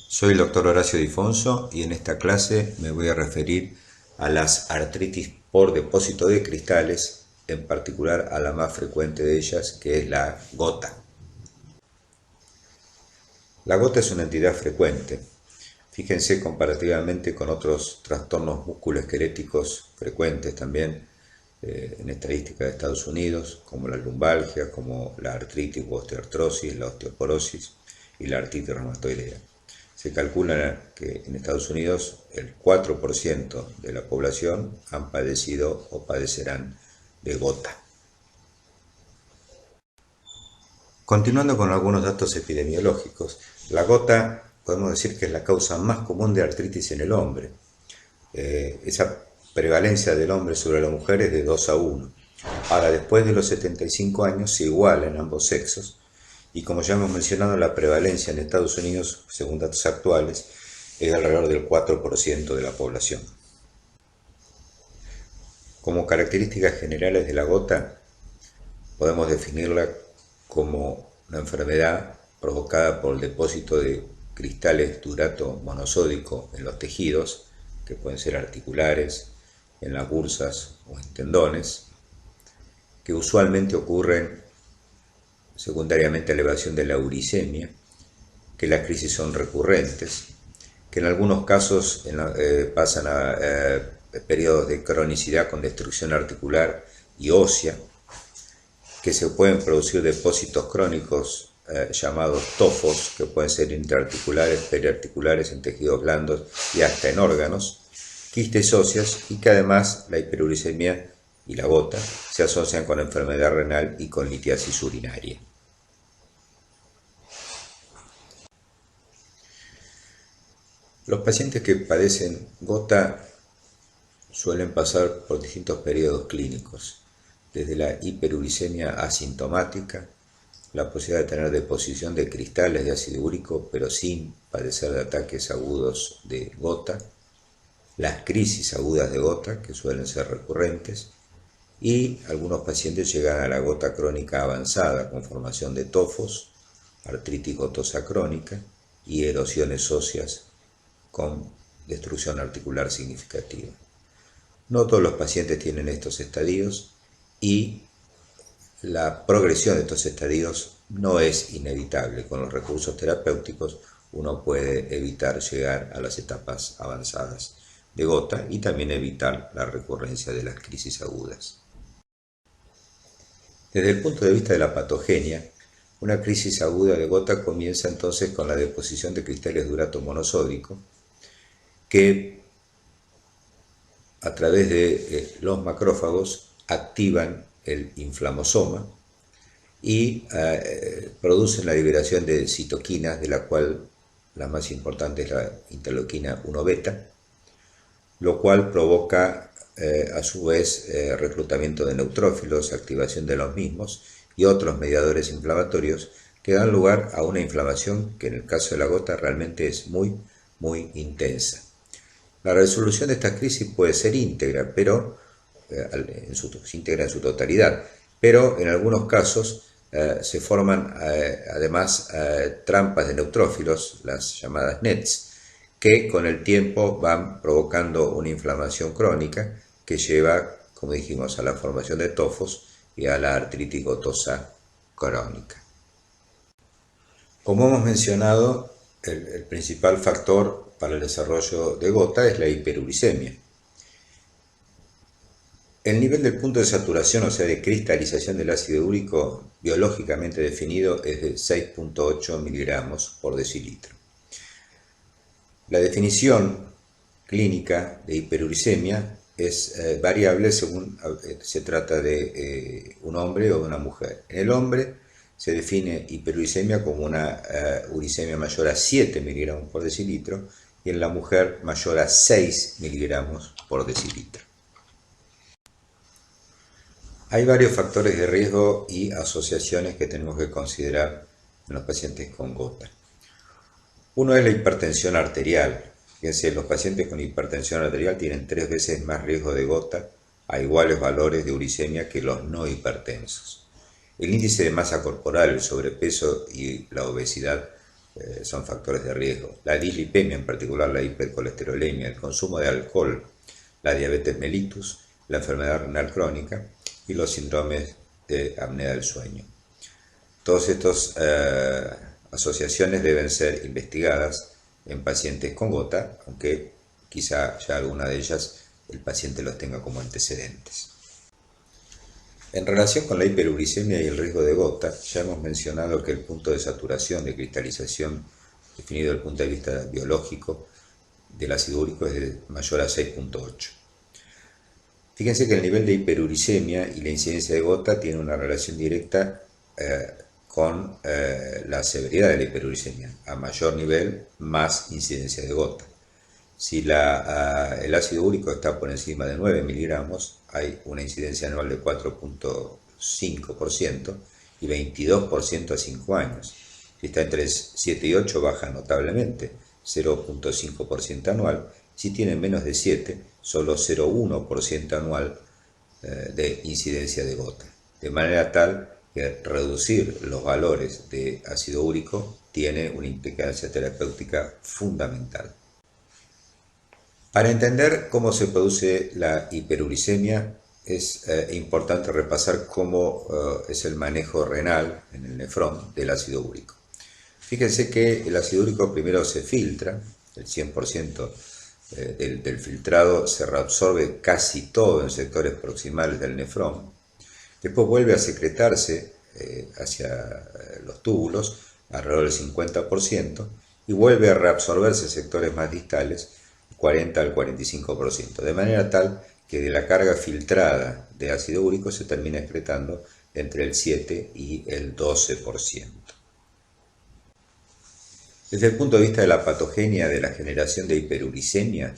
Soy el doctor Horacio Difonso y en esta clase me voy a referir a las artritis por depósito de cristales, en particular a la más frecuente de ellas, que es la gota. La gota es una entidad frecuente. Fíjense comparativamente con otros trastornos musculoesqueléticos frecuentes también en estadísticas de Estados Unidos, como la lumbalgia, como la artritis u osteoartrosis, la osteoporosis y la artritis reumatoidea. Se calcula que en Estados Unidos el 4% de la población han padecido o padecerán de gota. Continuando con algunos datos epidemiológicos, la gota podemos decir que es la causa más común de artritis en el hombre. Esa prevalencia del hombre sobre la mujer es de 2 a 1. Ahora, después de los 75 años se iguala en ambos sexos y como ya hemos mencionado, la prevalencia en Estados Unidos, según datos actuales, es alrededor del 4% de la población. Como características generales de la gota, podemos definirla como una enfermedad provocada por el depósito de cristales de urato monosódico en los tejidos, que pueden ser articulares, en las bursas o en tendones, que usualmente ocurren secundariamente a elevación de la uricemia, que las crisis son recurrentes, que en algunos casos pasan a periodos de cronicidad con destrucción articular y ósea, que se pueden producir depósitos crónicos llamados tofos, que pueden ser intraarticulares, periarticulares, en tejidos blandos y hasta en órganos, quistes óseas, y que además la hiperuricemia y la gota se asocian con enfermedad renal y con litiasis urinaria. Los pacientes que padecen gota suelen pasar por distintos periodos clínicos, desde la hiperuricemia asintomática, la posibilidad de tener deposición de cristales de ácido úrico pero sin padecer de ataques agudos de gota, las crisis agudas de gota, que suelen ser recurrentes, y algunos pacientes llegan a la gota crónica avanzada con formación de tofos, artritis gotosa crónica y erosiones óseas con destrucción articular significativa. No todos los pacientes tienen estos estadios y la progresión de estos estadios no es inevitable. Con los recursos terapéuticos uno puede evitar llegar a las etapas avanzadas de gota y también evitar la recurrencia de las crisis agudas. Desde el punto de vista de la patogenia, una crisis aguda de gota comienza entonces con la deposición de cristales de urato monosódico que a través de los macrófagos activan el inflamosoma y producen la liberación de citoquinas, de la cual la más importante es la interleuquina 1 beta, lo cual provoca a su vez reclutamiento de neutrófilos, activación de los mismos y otros mediadores inflamatorios que dan lugar a una inflamación que en el caso de la gota realmente es muy intensa. La resolución de esta crisis puede ser íntegra, pero íntegra en su totalidad, pero en algunos casos se forman además trampas de neutrófilos, las llamadas NETs, que con el tiempo van provocando una inflamación crónica que lleva, como dijimos, a la formación de tofos y a la artritis gotosa crónica. Como hemos mencionado, el principal factor para el desarrollo de gota es la hiperuricemia. El nivel del punto de saturación, o sea de cristalización del ácido úrico biológicamente definido, es de 6.8 miligramos por decilitro. La definición clínica de hiperuricemia es variable según se trata de un hombre o de una mujer. En el hombre se define hiperuricemia como una uricemia mayor a 7 miligramos por decilitro y en la mujer mayor a 6 miligramos por decilitro. Hay varios factores de riesgo y asociaciones que tenemos que considerar en los pacientes con gota. Uno es la hipertensión arterial. Fíjense, los pacientes con hipertensión arterial tienen 3 veces más riesgo de gota a iguales valores de uricemia que los no hipertensos. El índice de masa corporal, el sobrepeso y la obesidad son factores de riesgo. La dislipemia, en particular la hipercolesterolemia, el consumo de alcohol, la diabetes mellitus, la enfermedad renal crónica y los síndromes de apnea del sueño. Todas estas asociaciones deben ser investigadas en pacientes con gota, aunque quizá ya alguna de ellas el paciente los tenga como antecedentes. En relación con la hiperuricemia y el riesgo de gota, ya hemos mencionado que el punto de saturación de cristalización, definido desde el punto de vista biológico, del ácido úrico es de mayor a 6.8. Fíjense que el nivel de hiperuricemia y la incidencia de gota tiene una relación directa con la severidad de la hiperuricemia. A mayor nivel, más incidencia de gota. Si el ácido úrico está por encima de 9 miligramos, hay una incidencia anual de 4.5% y 22% a 5 años. Si está entre 7 y 8, baja notablemente, 0.5% anual. Si tiene menos de 7, solo 0.1% anual de incidencia de gota. De manera tal que reducir los valores de ácido úrico tiene una implicancia terapéutica fundamental. Para entender cómo se produce la hiperuricemia, es importante repasar cómo es el manejo renal en el nefrón del ácido úrico. Fíjense que el ácido úrico primero se filtra, el 100% del filtrado se reabsorbe casi todo en sectores proximales del nefrón, después vuelve a secretarse hacia los túbulos, alrededor del 50%, y vuelve a reabsorberse en sectores más distales, 40 al 45%, de manera tal que de la carga filtrada de ácido úrico se termina excretando entre el 7 y el 12%. Desde el punto de vista de la patogenia de la generación de hiperuricemia,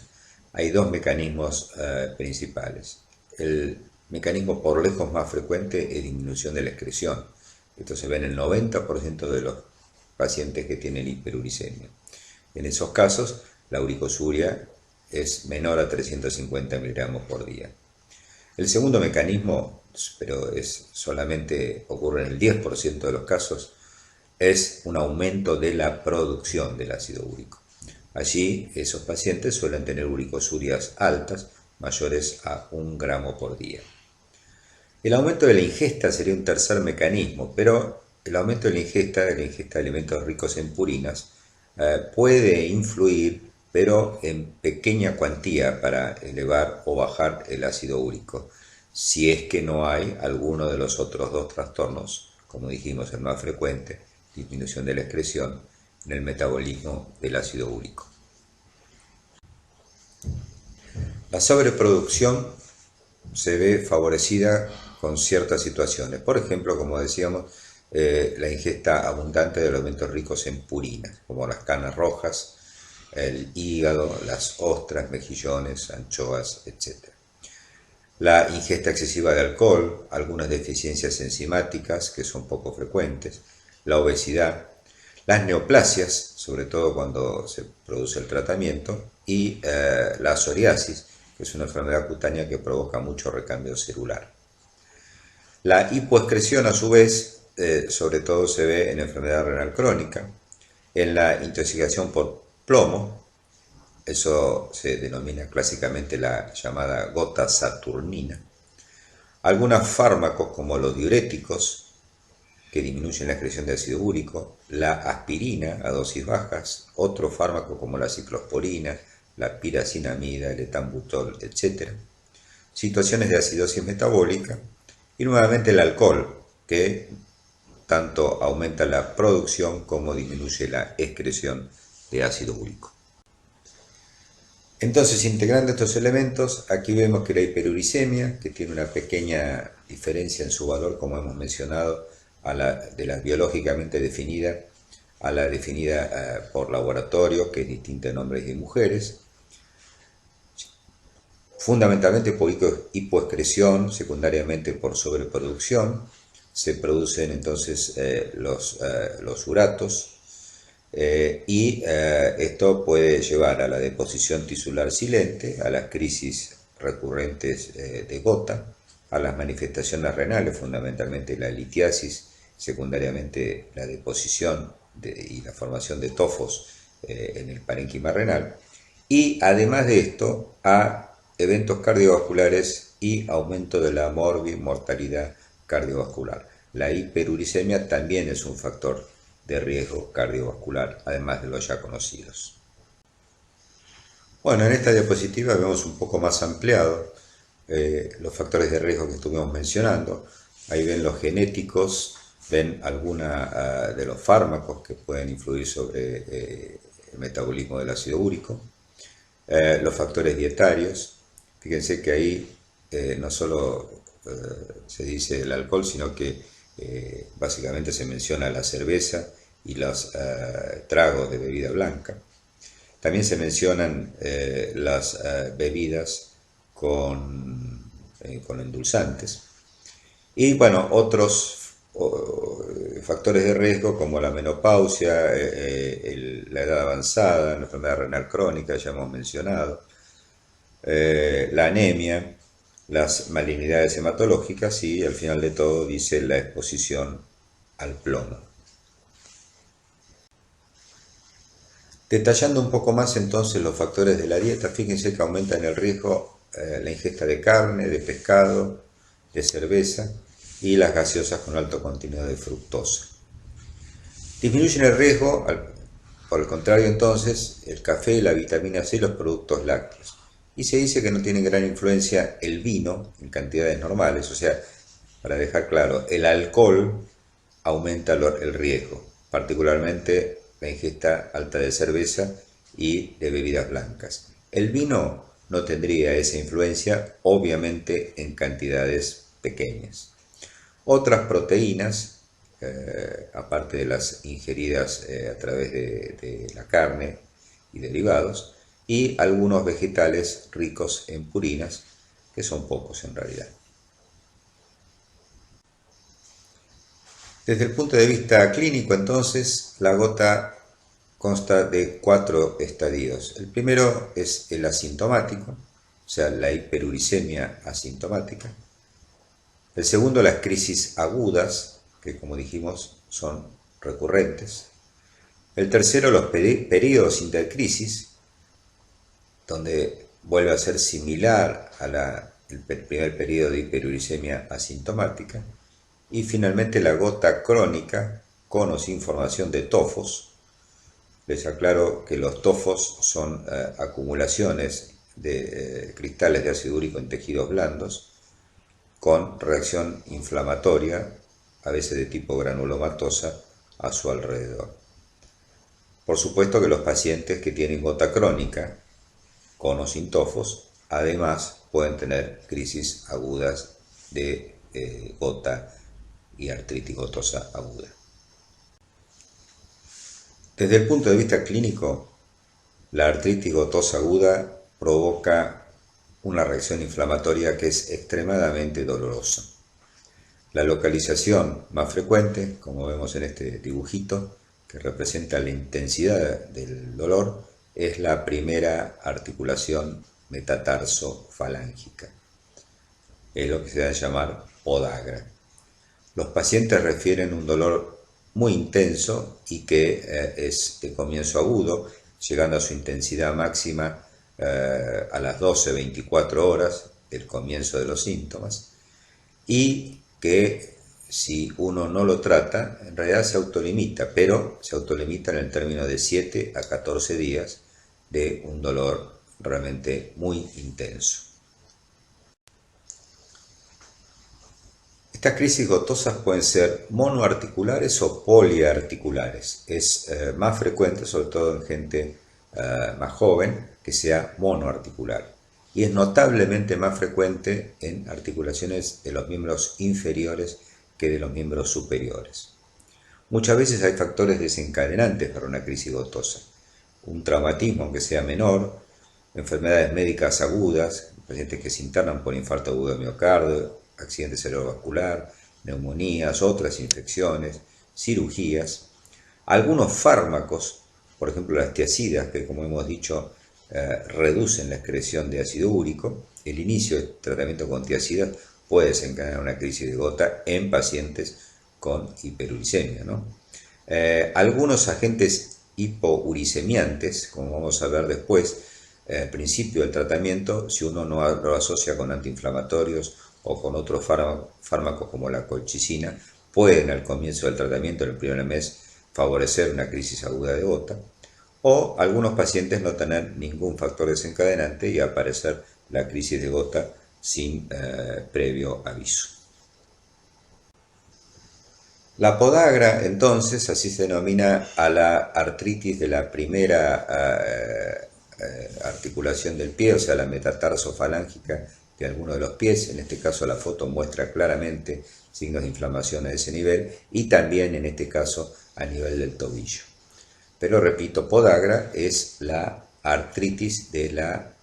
hay dos mecanismos principales. El mecanismo por lejos más frecuente es disminución de la excreción. Esto se ve en el 90% de los pacientes que tienen hiperuricemia. En esos casos, la uricosuria es menor a 350 miligramos por día. El segundo mecanismo, pero solamente ocurre en el 10% de los casos, es un aumento de la producción del ácido úrico. Allí, esos pacientes suelen tener uricosurias altas, mayores a 1 gramo por día. El aumento de la ingesta sería un tercer mecanismo, pero el aumento de la ingesta de alimentos ricos en purinas, puede influir, pero en pequeña cuantía para elevar o bajar el ácido úrico, si es que no hay alguno de los otros dos trastornos, como dijimos, el más frecuente, disminución de la excreción, en el metabolismo del ácido úrico. La sobreproducción se ve favorecida con ciertas situaciones, por ejemplo, como decíamos, la ingesta abundante de alimentos ricos en purinas, como las carnes rojas, el hígado, las ostras, mejillones, anchoas, etc. La ingesta excesiva de alcohol, algunas deficiencias enzimáticas que son poco frecuentes, la obesidad, las neoplasias, sobre todo cuando se produce el tratamiento, y la psoriasis, que es una enfermedad cutánea que provoca mucho recambio celular. La hipoexcreción, a su vez, sobre todo se ve en enfermedad renal crónica, en la intoxicación por plomo, eso se denomina clásicamente la llamada gota saturnina. Algunos fármacos como los diuréticos, que disminuyen la excreción de ácido úrico, la aspirina a dosis bajas, otro fármaco como la ciclosporina, la piracinamida, el etambutol, etc. Situaciones de acidosis metabólica y nuevamente el alcohol, que tanto aumenta la producción como disminuye la excreción de ácido úrico. Entonces, integrando estos elementos, aquí vemos que la hiperuricemia, que tiene una pequeña diferencia en su valor, como hemos mencionado, de la biológicamente definida a la definida por laboratorio, que es distinta en hombres y mujeres, fundamentalmente por hipoexcreción, secundariamente por sobreproducción. Se producen entonces los uratos, y esto puede llevar a la deposición tisular silente, a las crisis recurrentes de gota, a las manifestaciones renales, fundamentalmente la litiasis, secundariamente la deposición y la formación de tofos en el parénquima renal, y además de esto a eventos cardiovasculares y aumento de la mortalidad cardiovascular. La hiperuricemia también es un factor de riesgo cardiovascular, además de los ya conocidos. Bueno, en esta diapositiva vemos un poco más ampliado los factores de riesgo que estuvimos mencionando. Ahí ven los genéticos, ven algunos de los fármacos que pueden influir sobre el metabolismo del ácido úrico, los factores dietarios. Fíjense que ahí no solo se dice el alcohol, sino que básicamente se menciona la cerveza y los tragos de bebida blanca. También se mencionan las bebidas con endulzantes. Y bueno, otros factores de riesgo como la menopausia, la edad avanzada, la enfermedad renal crónica, ya hemos mencionado, la anemia, las malignidades hematológicas y al final de todo dice la exposición al plomo. Detallando un poco más entonces los factores de la dieta, fíjense que aumentan el riesgo la ingesta de carne, de pescado, de cerveza y las gaseosas con alto contenido de fructosa. Disminuyen el riesgo, por el contrario entonces, el café, la vitamina C y los productos lácteos. Y se dice que no tiene gran influencia el vino en cantidades normales, o sea, para dejar claro, el alcohol aumenta el riesgo, particularmente la ingesta alta de cerveza y de bebidas blancas. El vino no tendría esa influencia, obviamente en cantidades pequeñas. Otras proteínas, aparte de las ingeridas a través de la carne y derivados, y algunos vegetales ricos en purinas, que son pocos en realidad. Desde el punto de vista clínico, entonces, la gota consta de 4 estadios. El primero es el asintomático, o sea, la hiperuricemia asintomática. El segundo, las crisis agudas, que como dijimos son recurrentes. El tercero, los periodos intercrisis, donde vuelve a ser similar a el primer periodo de hiperuricemia asintomática. Y finalmente la gota crónica, con o sin formación de tofos. Les aclaro que los tofos son acumulaciones de cristales de ácido úrico en tejidos blandos con reacción inflamatoria, a veces de tipo granulomatosa, a su alrededor. Por supuesto que los pacientes que tienen gota crónica, con o sin tofos, además pueden tener crisis agudas de gota y artritis gotosa aguda. Desde el punto de vista clínico, la artritis gotosa aguda provoca una reacción inflamatoria que es extremadamente dolorosa. La localización más frecuente, como vemos en este dibujito, que representa la intensidad del dolor, es la primera articulación metatarso-falángica. Es lo que se da a llamar podagra. Los pacientes refieren un dolor muy intenso y que es de comienzo agudo, llegando a su intensidad máxima a las 12-24 horas del comienzo de los síntomas, y que si uno no lo trata, en realidad se autolimita, pero se autolimita en el término de 7 a 14 días de un dolor realmente muy intenso. Estas crisis gotosas pueden ser monoarticulares o poliarticulares. Es más frecuente, sobre todo en gente más joven, que sea monoarticular. Y es notablemente más frecuente en articulaciones de los miembros inferiores que de los miembros superiores. Muchas veces hay factores desencadenantes para una crisis gotosa. Un traumatismo, aunque sea menor, enfermedades médicas agudas, pacientes que se internan por infarto agudo de miocardio, accidente cerebrovascular, neumonías, otras infecciones, cirugías, algunos fármacos, por ejemplo las tiazidas, que como hemos dicho reducen la excreción de ácido úrico. El inicio del tratamiento con tiazidas puede desencadenar una crisis de gota en pacientes con hiperuricemia, ¿no? Algunos agentes hipouricemiantes, como vamos a ver después, al principio del tratamiento, si uno no lo asocia con antiinflamatorios o con otros fármacos como la colchicina, pueden al comienzo del tratamiento, en el primer mes, favorecer una crisis aguda de gota, o algunos pacientes no tener ningún factor desencadenante y aparecer la crisis de gota sin previo aviso. La podagra, entonces, así se denomina a la artritis de la primera articulación del pie, o sea, la metatarsofalángica de alguno de los pies. En este caso la foto muestra claramente signos de inflamación a ese nivel y también en este caso a nivel del tobillo. Pero repito, podagra es la artritis de la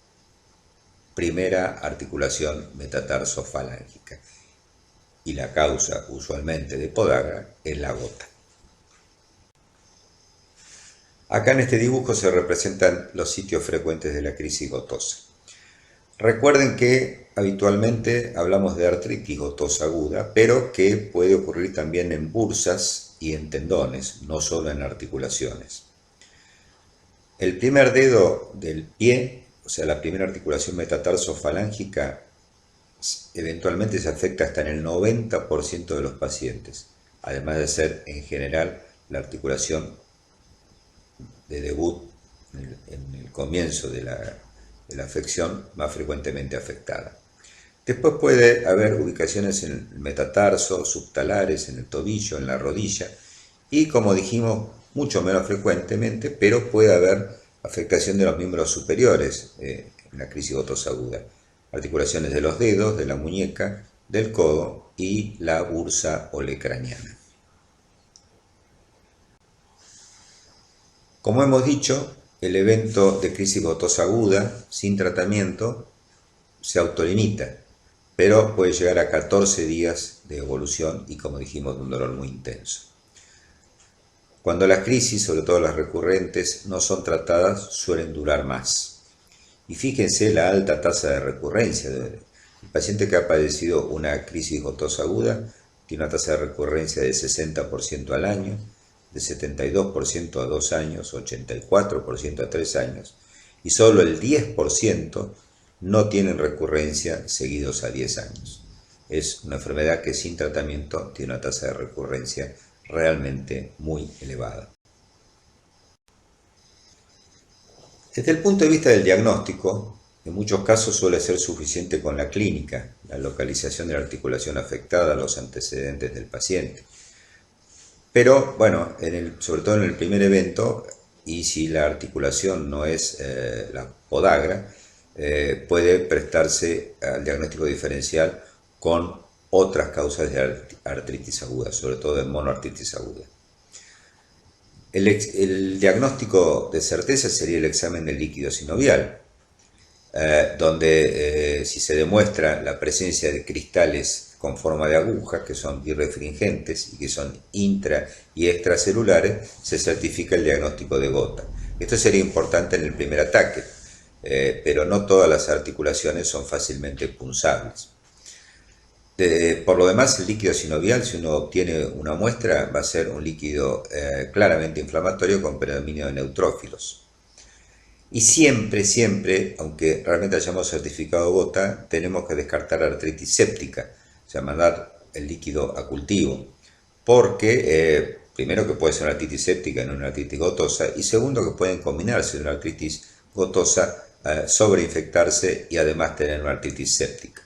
primera articulación metatarsofalángica y la causa usualmente de podagra es la gota. Acá en este dibujo se representan los sitios frecuentes de la crisis gotosa. Recuerden que habitualmente hablamos de artritis gotosa aguda, pero que puede ocurrir también en bursas y en tendones, no solo en articulaciones. El primer dedo del pie, o sea, la primera articulación metatarsofalángica, eventualmente se afecta hasta en el 90% de los pacientes, además de ser en general la articulación de debut en el comienzo de la afección más frecuentemente afectada. Después puede haber ubicaciones en el metatarso, subtalares, en el tobillo, en la rodilla y, como dijimos, mucho menos frecuentemente, pero puede haber afectación de los miembros superiores en la crisis gotosa aguda. Articulaciones de los dedos, de la muñeca, del codo y la bursa olecraniana. Como hemos dicho, el evento de crisis gotosa aguda sin tratamiento se autolimita, pero puede llegar a 14 días de evolución y, como dijimos, de un dolor muy intenso. Cuando las crisis, sobre todo las recurrentes, no son tratadas, suelen durar más. Y fíjense la alta tasa de recurrencia. El paciente que ha padecido una crisis gotosa aguda tiene una tasa de recurrencia de 60% al año, de 72% a 2 años, 84% a 3 años, y solo el 10% no tienen recurrencia seguidos a 10 años. Es una enfermedad que sin tratamiento tiene una tasa de recurrencia realmente muy elevada. Desde el punto de vista del diagnóstico, en muchos casos suele ser suficiente con la clínica, la localización de la articulación afectada, los antecedentes del paciente. Pero, bueno, sobre todo en el primer evento, y si la articulación no es la podagra, puede prestarse al diagnóstico diferencial con otras causas de artritis aguda, sobre todo de monoartritis aguda. El diagnóstico de certeza sería el examen del líquido sinovial, donde si se demuestra la presencia de cristales con forma de aguja, que son birrefringentes y que son intra y extracelulares, se certifica el diagnóstico de gota. Esto sería importante en el primer ataque, pero no todas las articulaciones son fácilmente punzables. Por lo demás, el líquido sinovial, si uno obtiene una muestra, va a ser un líquido claramente inflamatorio con predominio de neutrófilos. Y siempre, aunque realmente hayamos certificado gota, tenemos que descartar artritis séptica, o sea, mandar el líquido a cultivo, porque primero que puede ser una artritis séptica en una artritis gotosa, y segundo que pueden combinarse una artritis gotosa, sobreinfectarse y además tener una artritis séptica.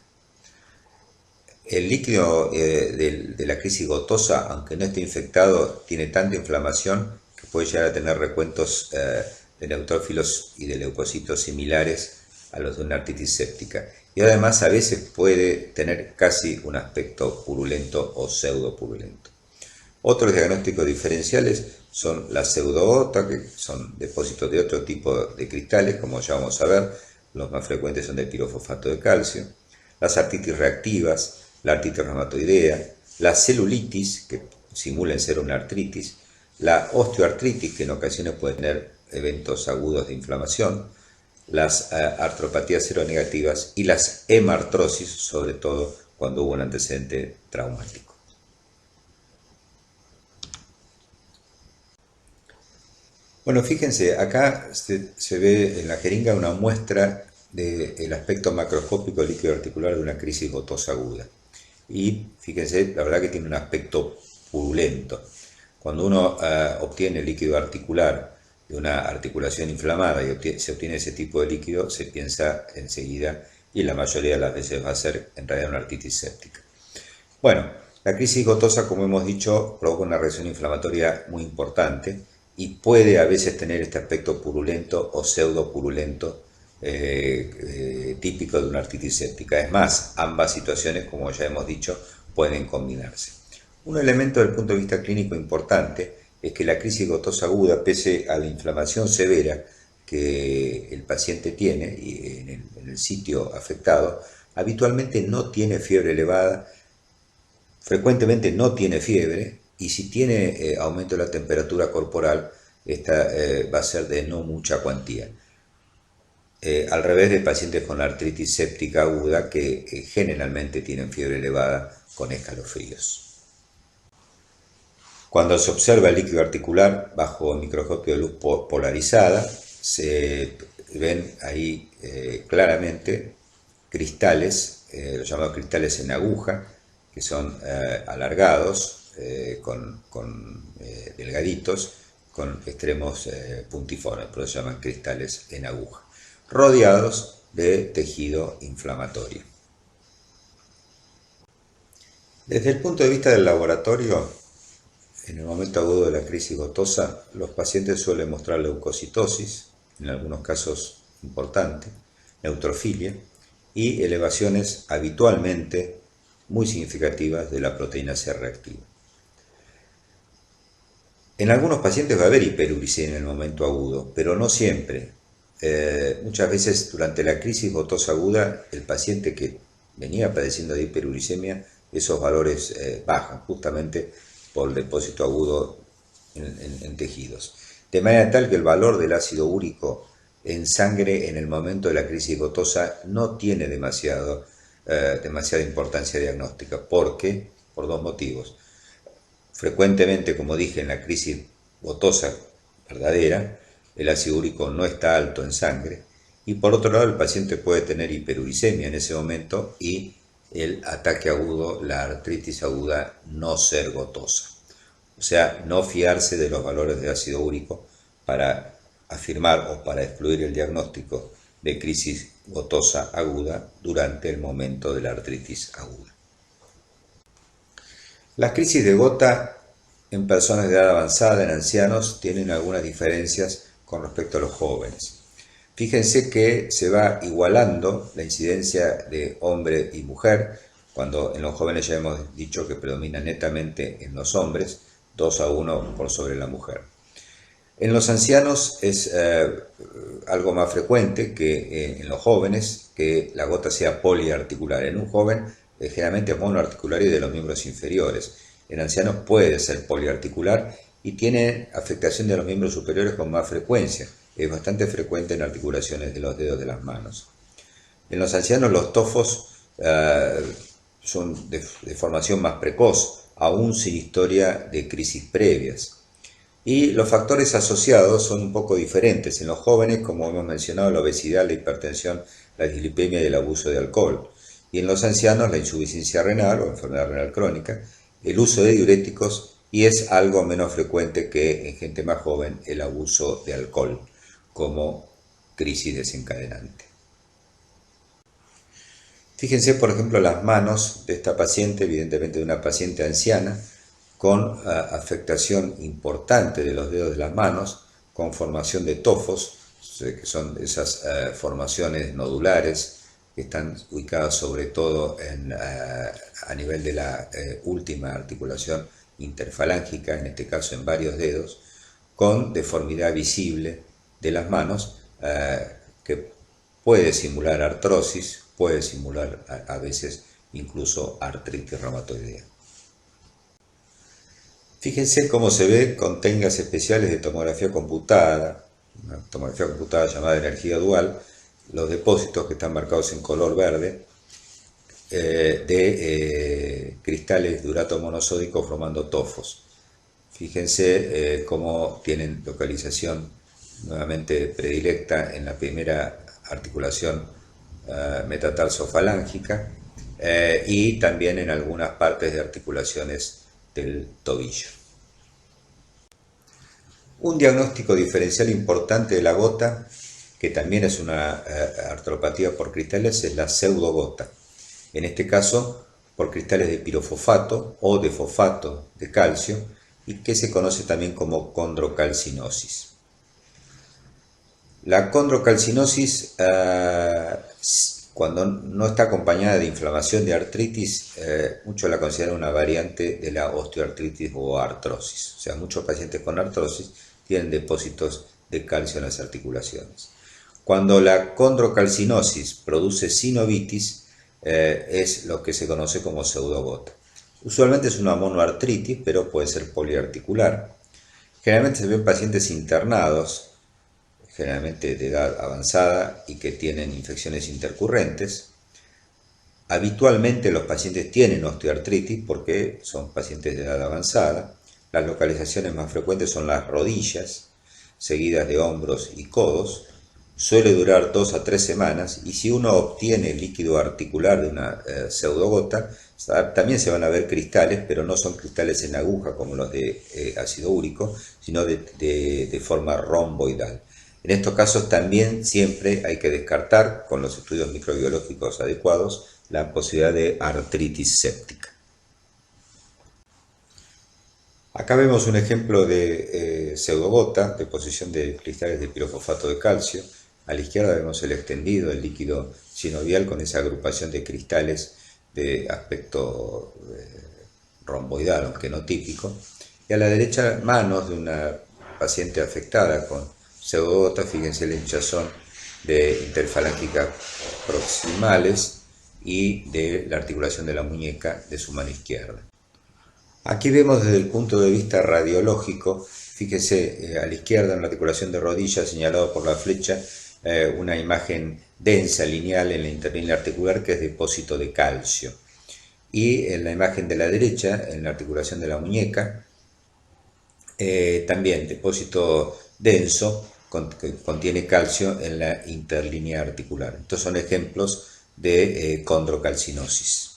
El líquido de la crisis gotosa, aunque no esté infectado, tiene tanta inflamación que puede llegar a tener recuentos de neutrófilos y de leucocitos similares a los de una artritis séptica. Y además a veces puede tener casi un aspecto purulento o pseudopurulento. Otros diagnósticos diferenciales son la pseudogota, que son depósitos de otro tipo de cristales, como ya vamos a ver. Los más frecuentes son de pirofosfato de calcio. Las artritis reactivas, la artritis reumatoidea, la celulitis, que simulan ser una artritis, la osteoartritis, que en ocasiones puede tener eventos agudos de inflamación, las artropatías seronegativas y las hemartrosis, sobre todo cuando hubo un antecedente traumático. Bueno, fíjense, acá se ve en la jeringa una muestra del aspecto macroscópico del líquido articular de una crisis gotosa aguda. Y fíjense, la verdad que tiene un aspecto purulento. Cuando uno obtiene líquido articular de una articulación inflamada y se obtiene ese tipo de líquido, se piensa enseguida, y la mayoría de las veces va a ser en realidad una artritis séptica. Bueno, la crisis gotosa, como hemos dicho, provoca una reacción inflamatoria muy importante y puede a veces tener este aspecto purulento o pseudo purulento típico de una artritis séptica. Es más, ambas situaciones, como ya hemos dicho, pueden combinarse. Un elemento del punto de vista clínico importante es que la crisis gotosa aguda, pese a la inflamación severa que el paciente tiene en el sitio afectado, habitualmente no tiene fiebre elevada, frecuentemente no tiene fiebre, y si tiene aumento de la temperatura corporal, esta va a ser de no mucha cuantía. Al revés de pacientes con artritis séptica aguda que generalmente tienen fiebre elevada con escalofríos. Cuando se observa el líquido articular bajo microscopio de luz polarizada, se ven ahí claramente cristales, los llamados cristales en aguja, que son alargados, delgaditos, con extremos puntiformes, por eso se llaman cristales en aguja, rodeados de tejido inflamatorio. Desde el punto de vista del laboratorio, en el momento agudo de la crisis gotosa, los pacientes suelen mostrar leucocitosis, en algunos casos importante, neutrofilia y elevaciones habitualmente muy significativas de la proteína C reactiva. En algunos pacientes va a haber hiperuricemia en el momento agudo, pero no siempre. Muchas veces durante la crisis gotosa aguda, el paciente que venía padeciendo de hiperuricemia, esos valores bajan justamente por el depósito agudo en tejidos. De manera tal que el valor del ácido úrico en sangre en el momento de la crisis gotosa no tiene demasiada importancia diagnóstica. ¿Por qué? Por dos motivos. Frecuentemente, como dije, en la crisis gotosa verdadera, el ácido úrico no está alto en sangre, y por otro lado el paciente puede tener hiperuricemia en ese momento y el ataque agudo, la artritis aguda, no ser gotosa. O sea, no fiarse de los valores de ácido úrico para afirmar o para excluir el diagnóstico de crisis gotosa aguda durante el momento de la artritis aguda. Las crisis de gota en personas de edad avanzada, en ancianos, tienen algunas diferencias con respecto a los jóvenes. Fíjense que se va igualando la incidencia de hombre y mujer, cuando en los jóvenes ya hemos dicho que predomina netamente en los hombres, 2-1 por sobre la mujer. En los ancianos es algo más frecuente que en los jóvenes que la gota sea poliarticular. En un joven generalmente es monoarticular y de los miembros inferiores. En ancianos puede ser poliarticular y tiene afectación de los miembros superiores con más frecuencia. Es bastante frecuente en articulaciones de los dedos de las manos. En los ancianos los tofos son de formación más precoz, aún sin historia de crisis previas. Y los factores asociados son un poco diferentes. En los jóvenes, como hemos mencionado, la obesidad, la hipertensión, la dislipemia y el abuso de alcohol. Y en los ancianos, la insuficiencia renal o enfermedad renal crónica, el uso de diuréticos, y es algo menos frecuente que en gente más joven el abuso de alcohol como crisis desencadenante. Fíjense, por ejemplo, las manos de esta paciente, evidentemente de una paciente anciana, con afectación importante de los dedos de las manos, con formación de tofos, que son esas formaciones nodulares que están ubicadas sobre todo a nivel de la última articulación interfalángica, en este caso en varios dedos, con deformidad visible de las manos, que puede simular artrosis, puede simular a veces incluso artritis reumatoidea. Fíjense cómo se ve con técnicas especiales de tomografía computada, una tomografía computada llamada energía dual, los depósitos que están marcados en color verde de cristales de urato monosódico formando tofos. Fíjense cómo tienen localización nuevamente predilecta en la primera articulación metatarsofalángica y también en algunas partes de articulaciones del tobillo. Un diagnóstico diferencial importante de la gota, que también es una artropatía por cristales, es la pseudogota. En este caso, por cristales de pirofosfato o de fosfato de calcio, y que se conoce también como condrocalcinosis. La condrocalcinosis, cuando no está acompañada de inflamación de artritis, muchos la consideran una variante de la osteoartritis o artrosis. O sea, muchos pacientes con artrosis tienen depósitos de calcio en las articulaciones. Cuando la condrocalcinosis produce sinovitis, es lo que se conoce como pseudogota. Usualmente es una monoartritis, pero puede ser poliarticular. Generalmente se ven pacientes internados, generalmente de edad avanzada y que tienen infecciones intercurrentes. Habitualmente los pacientes tienen osteoartritis porque son pacientes de edad avanzada. Las localizaciones más frecuentes son las rodillas, seguidas de hombros y codos. Suele durar 2 a 3 semanas y si uno obtiene líquido articular de una pseudogota, también se van a ver cristales, pero no son cristales en aguja como los de ácido úrico, sino de forma romboidal. En estos casos también siempre hay que descartar, con los estudios microbiológicos adecuados, la posibilidad de artritis séptica. Acá vemos un ejemplo de pseudogota, deposición de cristales de pirofosfato de calcio. A la izquierda vemos el extendido, el líquido sinovial con esa agrupación de cristales de aspecto romboidal, aunque no típico. Y a la derecha, manos de una paciente afectada con pseudogota. Fíjense la hinchazón de interfalángicas proximales y de la articulación de la muñeca de su mano izquierda. Aquí vemos desde el punto de vista radiológico, fíjese a la izquierda en la articulación de rodilla señalado por la flecha, una imagen densa, lineal en la interlínea articular que es depósito de calcio. Y en la imagen de la derecha, en la articulación de la muñeca, también depósito denso que contiene calcio en la interlínea articular. Estos son ejemplos de condrocalcinosis.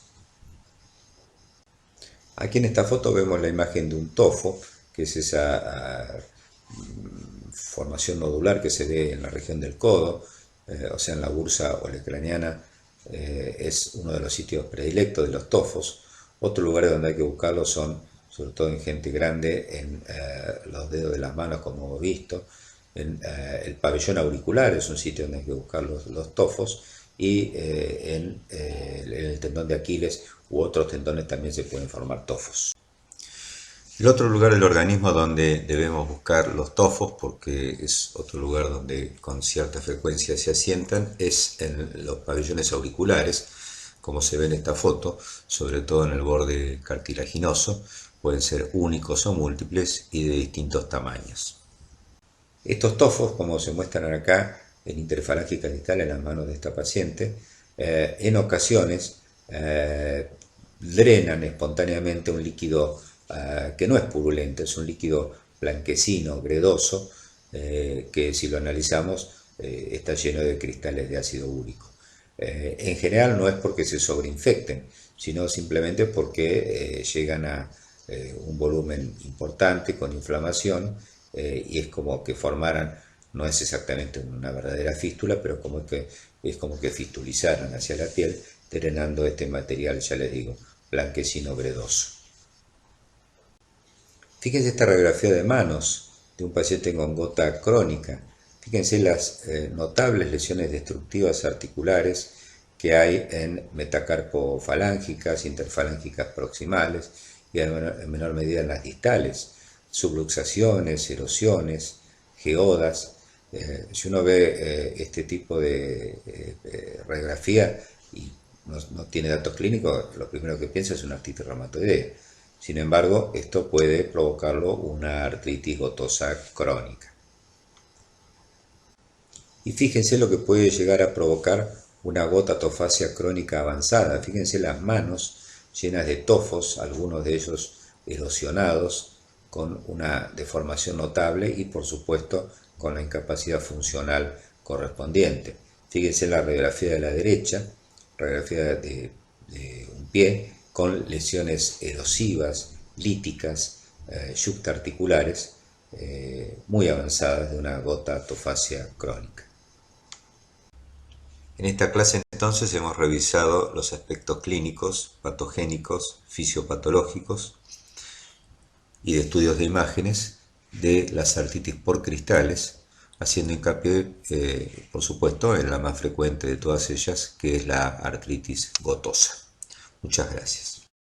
Aquí en esta foto vemos la imagen de un tofo, que es esa formación nodular que se ve en la región del codo, o sea en la bursa olecraniana, es uno de los sitios predilectos de los tofos. Otros lugares donde hay que buscarlos son, sobre todo en gente grande, en los dedos de las manos, como hemos visto. En el pabellón auricular es un sitio donde hay que buscar los tofos, y en el tendón de Aquiles u otros tendones también se pueden formar tofos. El otro lugar del organismo donde debemos buscar los tofos, porque es otro lugar donde con cierta frecuencia se asientan, es en los pabellones auriculares, como se ve en esta foto, sobre todo en el borde cartilaginoso. Pueden ser únicos o múltiples y de distintos tamaños. Estos tofos, como se muestran acá en interfalángica distal en las manos de esta paciente, en ocasiones drenan espontáneamente un líquido que no es purulento, es un líquido blanquecino, gredoso, que si lo analizamos está lleno de cristales de ácido úrico. En general no es porque se sobreinfecten, sino simplemente porque llegan a un volumen importante con inflamación, y es como que formaran, no es exactamente una verdadera fístula, pero es como que fistulizaran hacia la piel, drenando este material, ya les digo, blanquecino gredoso. Fíjense esta radiografía de manos de un paciente con gota crónica. Fíjense las notables lesiones destructivas articulares que hay en metacarpofalángicas, interfalángicas proximales y en menor medida en las distales, subluxaciones, erosiones, geodas. Si uno ve este tipo de radiografía y no tiene datos clínicos, lo primero que piensa es una artritis reumatoidea. Sin embargo, esto puede provocarlo una artritis gotosa crónica. Y fíjense lo que puede llegar a provocar una gota tofacia crónica avanzada. Fíjense las manos llenas de tofos, algunos de ellos erosionados, con una deformación notable y por supuesto con la incapacidad funcional correspondiente. Fíjense la radiografía de la derecha, radiografía de un pie con lesiones erosivas, líticas, yuctaarticulares muy avanzadas de una gota atofasia crónica. En esta clase entonces hemos revisado los aspectos clínicos, patogénicos, fisiopatológicos y de estudios de imágenes de las artritis por cristales, haciendo hincapié, por supuesto, en la más frecuente de todas ellas, que es la artritis gotosa. Muchas gracias.